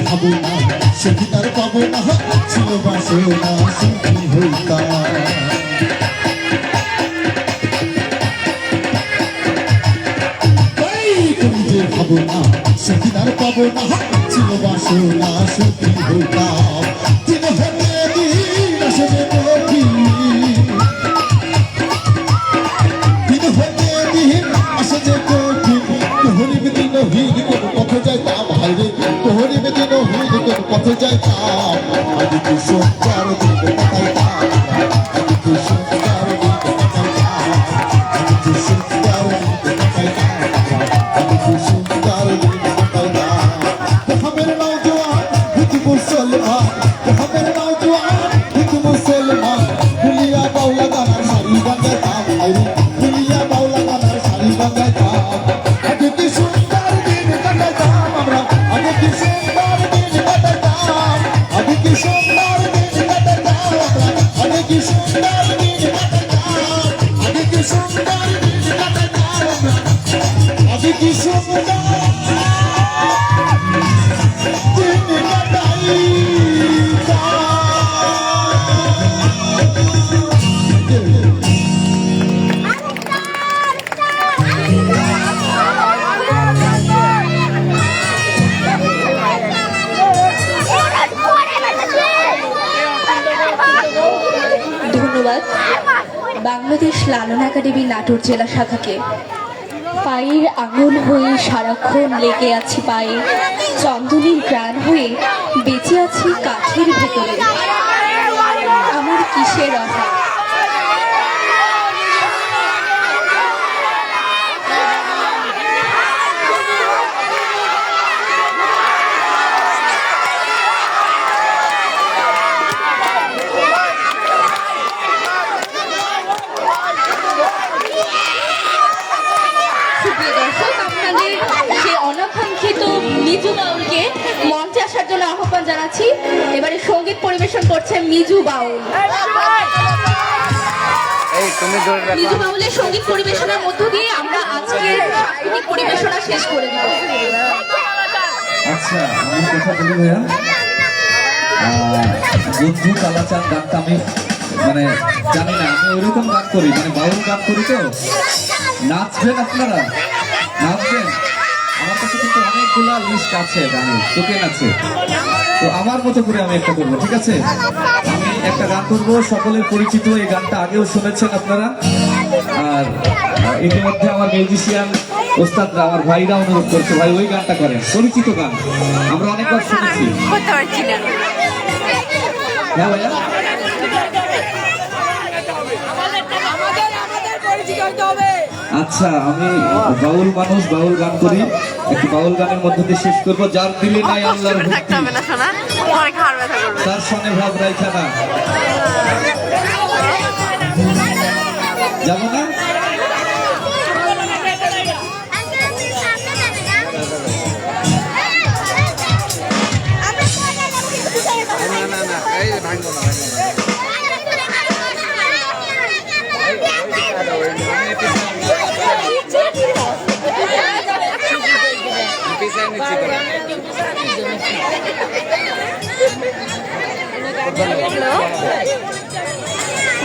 ভাবো না সখী তার পাবো না ছিল বাসনা সুখী হইতাম ভাবো না সখী তার পাবো না ছিল বাসনা সুখী হইতাম দিন হতে দিন আসবে কঠিন দিন হতে দিন আসবে কঠিন তোহরিব দিন হীন কোন পথে যাইতাম হাইরে তোহরিব দিন হীন কোন পথে যাইতাম আদি কি সুন্দর দিন কাটাইতাম আদি কি সুন্দর দিন কাটাইতাম আদি কি সুন্দর দিন কাটাইতাম আদি কি সুন্দর দিন কাটাইতাম মোহাম্মদ নওজোয়ান হিত মুসলমান মোহাম্মদ নওজোয়ান হিত মুসলমান ভুলিয়া বাউলা গানার সারি বাজাইতাম হাইরে ভুলিয়া বাউলা গানার সারি বাজাইতাম আদি কি সুন্দর দিন কাটাইতাম আমরা আদি কি সুন্দর দিন কাটাইতাম আদি কি সুন্দর দিন কাটাইতাম আমরা আদি কি সুন্দর দিন কাটাইতাম আদি কি সুন্দর দিন কাটাইতাম আমরা আদি কি সুন্দর দিন ধন্যবাদ বাংলাদেশ লালন একাডেমি নাটোর জেলা শাখাকে। পায়ের আঙুল হয়ে সারাক্ষণ লেগে আছি পায়ে, চন্দনের গ্রাণ হয়ে বেঁচে আছি কাঠের ভেতরে, আমার কিসের অভাব। মিজু বাউলকে মঞ্চে আসার জন্য আহ্বান জানাচ্ছি। এবারে সঙ্গীত পরিবেশন করছে মিজু বাউল। মিজু বাউলের সঙ্গীত পরিবেশনের মধ্য দিয়ে আমরা আজকের সাংস্কৃতিক পরিবেশনা শেষ করে দিব। আচ্ছা, আমি কথা বলি ভাইয়া, বন্ধু কালাচাঁদ গানটা আমি মানে জানি না, আমি ওইরকম গান করি, মানে বাউল গান করি। তো নাচবেন আপনারা? নাচবেন? আমার কাছে কিন্তু অনেকগুলা লিস্ট আছে গানের, টোকেন আছে। তো আমার মতো করে আমি একটা করবো, ঠিক আছে? আমি একটা গান করবো, সকলের পরিচিত এই গানটা আগেও শুনেছেন আপনারা। আর ইতিমধ্যে আমার মিউজিশিয়ান ওস্তাদরা, আমার ভাইরা অনুরোধ করছে, ভাই ওই গানটা করেন, পরিচিত গান, আমরা অনেকবার শুনেছি। হ্যাঁ ভাইয়া, আচ্ছা, আমি বাউল মানুষ, বাউল গান করি, একটু বাউল গানের মধ্যে দিয়ে শেষ করবো। যার দিলে নাই আল্লাহর ভক্তি, তার সনে ভাব রাইখা না। যাবো না?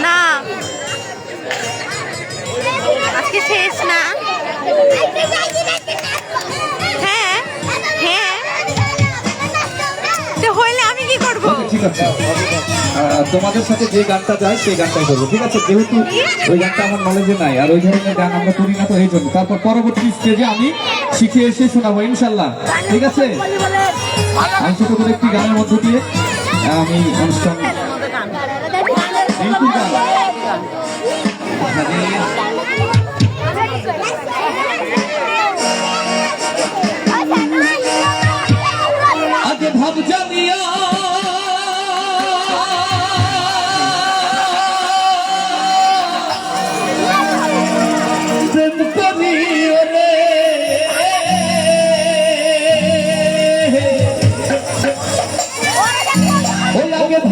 না আজকে শেষ না। হ্যাঁ হ্যাঁ, তো হইলে আমি কি করবো? ঠিক আছে, তোমাদের সাথে যে গানটা যায় সেই গানটাই করবো, ঠিক আছে? যেহেতু ওই গানটা আমার নলেজে নাই, আর ওই ধরনের গান আমরা করি না, তো এই জন্য তারপর পরবর্তী স্টেজে আমি শিখে এসে শোনাবো ইনশাল্লাহ, ঠিক আছে? আমি ছোট করে একটি গানের মধ্য দিয়ে আমি অনুষ্ঠান আগে ভাব জানিয়া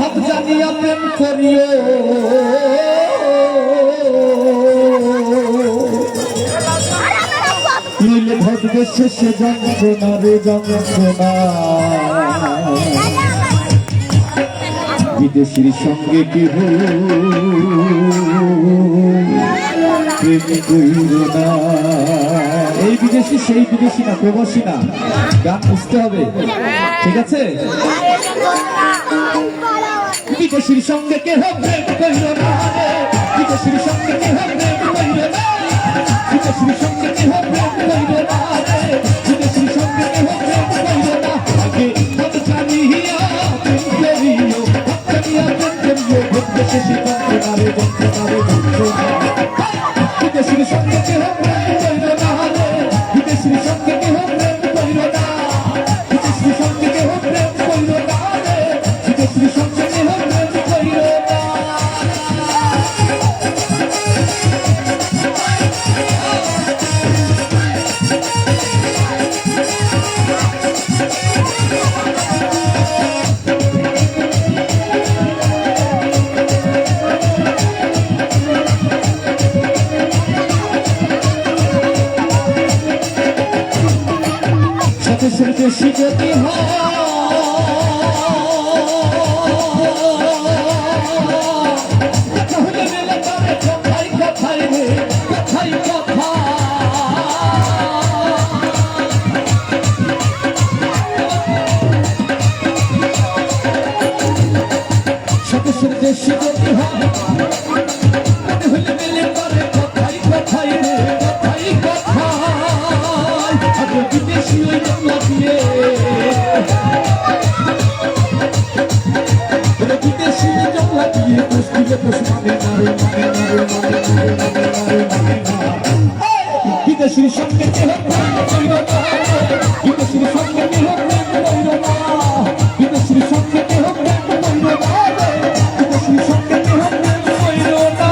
ভাব জানিয়া প্রেম করিও, নইলে ভজবে শেষে যন্ত্রণা রে যন্ত্রণা। বিদেশির সঙ্গে কি প্রেম কইর না। এই বিদেশি সেই বিদেশি না, প্রবাসী না, গান বুঝতে হবে, ঠিক আছে? বিদেশির সঙ্গে কে প্রেম কইর না, বিদেশির সঙ্গে কে প্রেম কইর না, বিদেশির সঙ্গে কে প্রেম কইর না, বিদেশির সঙ্গে কে প্রেম কইর না। আগে মত জানিয়া প্রেম করিও, জানিয়া প্রেম করিও, বিদেশি যন্ত্রণারে যন্ত্রণারে যন্ত্রণা। বিদেশির সঙ্গে কে প্রেম কইর না, বিদেশির সঙ্গে কে প্রেম কইর না, বিদেশির সঙ্গে কে প্রেম কইর না, বিদেশির সঙ্গে কে প্রেম কইর না। দেশি যদি তাহলে মেলে তারে কথাই কথাই রে কথাই কথা। সদস্যের দেশি যদি তাহলে মেলে তারে কথাই কথাই রে কথাই কথা। আগে বিদেশি ওই বাংলা দিয়ে বিদেশি জংলা দিয়ে দোষ দিলে দোষ মানে না রে, মানে না রে, মানে না রে, মানে না রে, মানে না। বিদেশির সঙ্গে কেহ প্রেম কইর না, বিদেশির সঙ্গে কেহ প্রেম কইর না, বিদেশির সঙ্গে কেহ প্রেম কইর না, বিদেশির সঙ্গে কেহ প্রেম কইর না।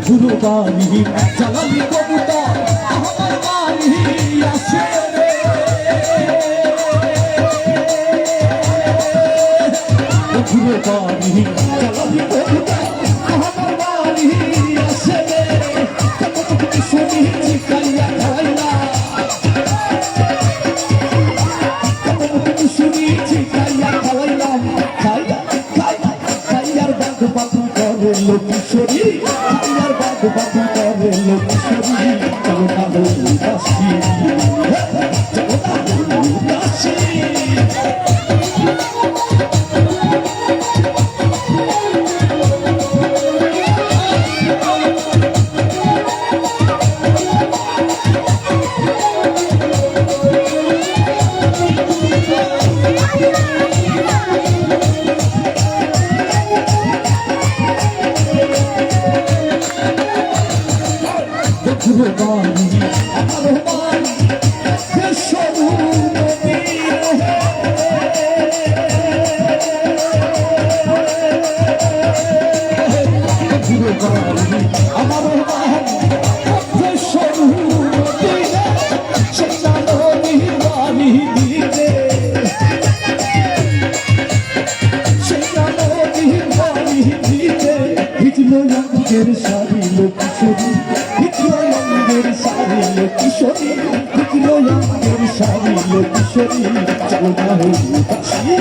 গুরু বাণী জ্বালালি কবুতর আমার বাণী আসে রে, গুরু বাণী জ্বালালি কবুতর আমার বাণী আসে রে। শুনি চিকাইয়া খাইলা, শুনি চিকাইয়া খাওয়াইলাম, খাইয়া খাইয়া খাইয়ার বাঘ বাঘ করে লোকেশ্বরী, খাইয়ার বাঘ বাঘ করে লোকেশ্বরী। চলো না হলু দাসী, চলো না হলু দাসী। গুরু বাণী আমার বাণী সরু নদী রে, গুরু বাণী আমার বাণী সরু নদী রে, সে জানি বাণী দিতে, সে জানি বাণী দিতে। ভিজলো রঙের শাড়ি লোকেশ্বরী, ভিজলো রঙের শাড়ি লোকেশ্বরী, ভিজলো রঙের শাড়ি লোকেশ্বরী। চলো না হলু দাসী,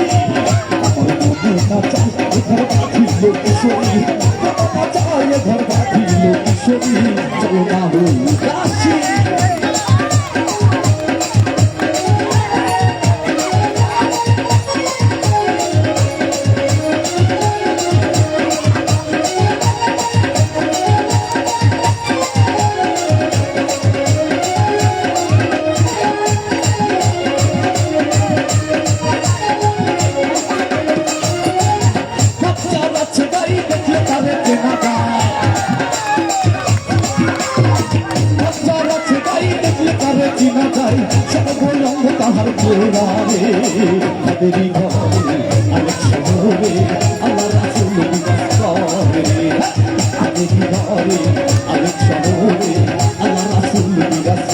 আমার মনে না চাই ঘর বাঁধি লোকেশ্বরী, না চাই ঘর বাঁধি লোকেশ্বরী। চলো না হলু দাসী। চিনা যাই সর্বরঙ্গ তাহার গোড়ারে, তাদেরই ঘরে আরেক শহরে আল্লাহ রাসূল বিরাজ করে, তাদেরই ঘরে আরেক শহরে আল্লাহ রাসূল বিরাজ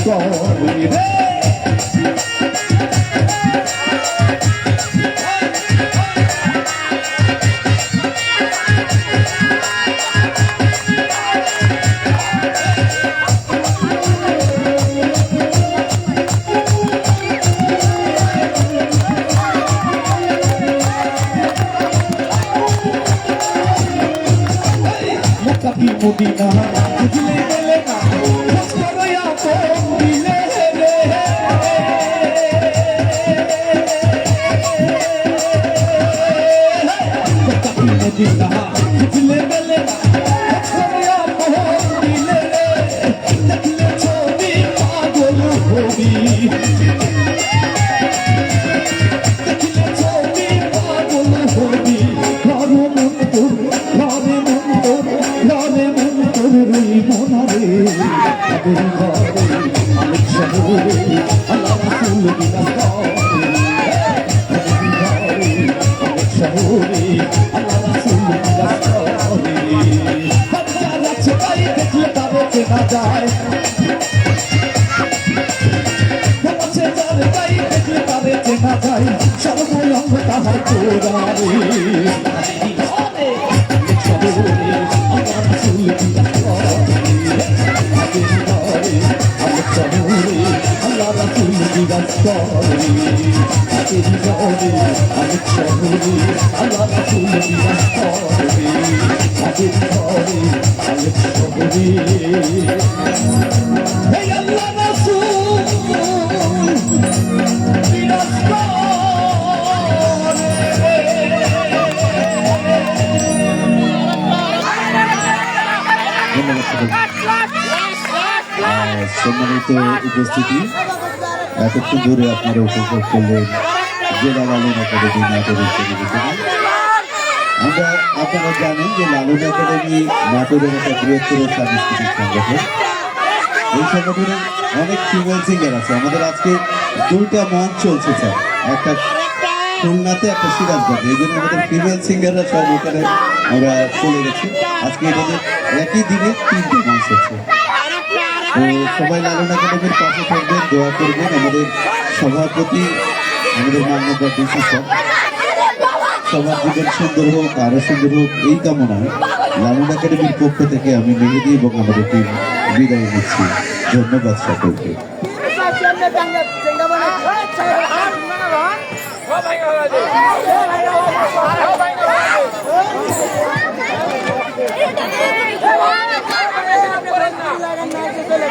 থাকি মদিনা বুঝলে গেলে না খোঁজ করো আপন দিলে রে থাকি মদিনা বুঝলে গেলে না খোঁজ করো আপন দিলে রে দেখলে ছবি পাগল হবি দেখলে ছবি পাগল হবি ঘরে মন তোর ঘরে মন তোর ঘরে মন তোর রইব না রে তাদের ঘরে অনেক শহরে আল্লাহ রাসূল বিরাজ করে তাদের ঘরে অনেক শহরে আল্লাহ রাসূল বিরাজ করে হাজার আছে তাই দেখলে তারে চেনা যায় আছে যার তাই দেখলে তারে চেনা যায় সর্বলঙ্গ তাহার কোরারে সম্মানিত উপস্থিতি, এতক্ষণ ধরে আপনারা উপভোগ করলেন জেলা লালন একাডেমি নাটোরের টেলিভিশনে। আপনারা জানেন যে লালন একাডেমি নাটোরের একটা বৃহত্তর সাংস্কৃতিক সংগঠন। এই সংগঠনের অনেক ফিমেল সিঙ্গার আছে। আমাদের আজকে দুইটা মঞ্চ চলছে স্যার, একটা খুলনাতে একটা সিরাজগঞ্জে। এই জন্য আমাদের ফিমেল সিঙ্গাররা সব ওখানে আমরা চলে গেছি। আজকে এটাদের একই দিনে 3টে মঞ্চ হচ্ছে। তো সবাই লালন একাডেমির পাশে থাকবেন, দোয়া করবেন। আমাদের সভাপতি আমাদের মান্যবর ডিসি স্যার, সবার জীবন সুন্দর হোক, আরো সুন্দর হোক এই কামনায় লালন একাডেমির পক্ষ থেকে আমি মেহেদি এবং আমাদের টিম বিদায় নিচ্ছি। ধন্যবাদ সকলকে। চলে